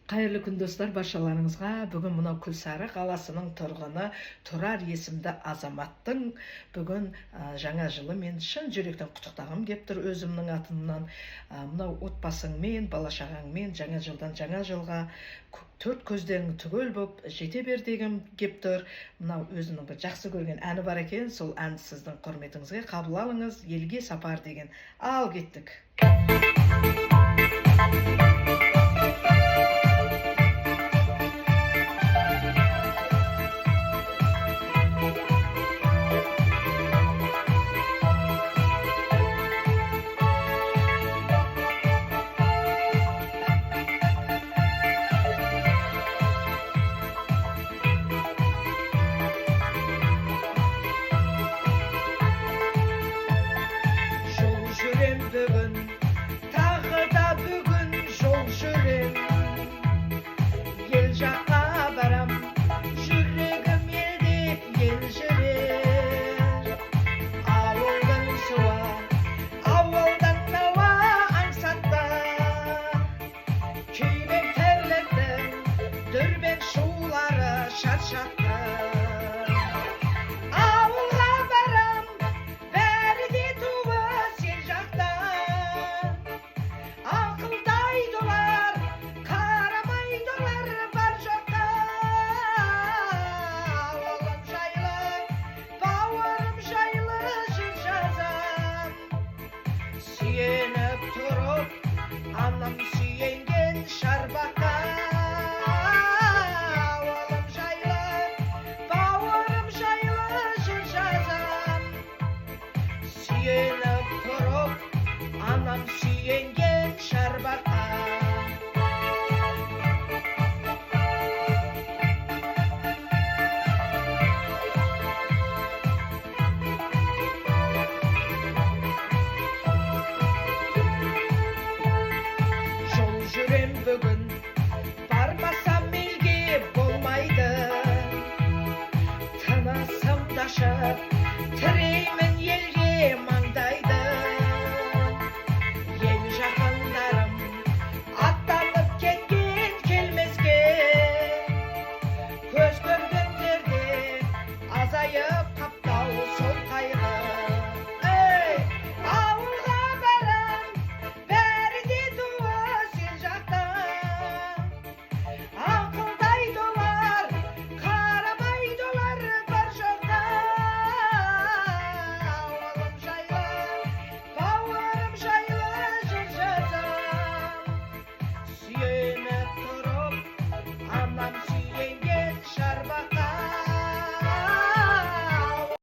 Қайырлы күн достар, баршаларыңызға. Бүгін мынау Күлсары қаласының тұрғыны Тұрар есімді азаматтың бүгін жаңа жылы мен шын жүректен құттықтағым кеп тұр өзімнің атымнан. Мынау отбасыңмен, бала шағаңмен жаңа жылдан жаңа жылға төрт көздерің түгел боп жете бер дегім кеп тұр. Мынау өзінің бір жақсы көрген әні бар екен, сол әнді сіздің құрметіңізге қабыл алыңыз. Елге сапар деген. Ал кеттік. Бүгін, тағы да бүгін жол жүрем, ел жаққа барам, жүрегім елдеп ел жүрер. Ауылдың суы, ауылдың науа аңсатта, күйбең тірліктің дүрбек шулары шаршатта.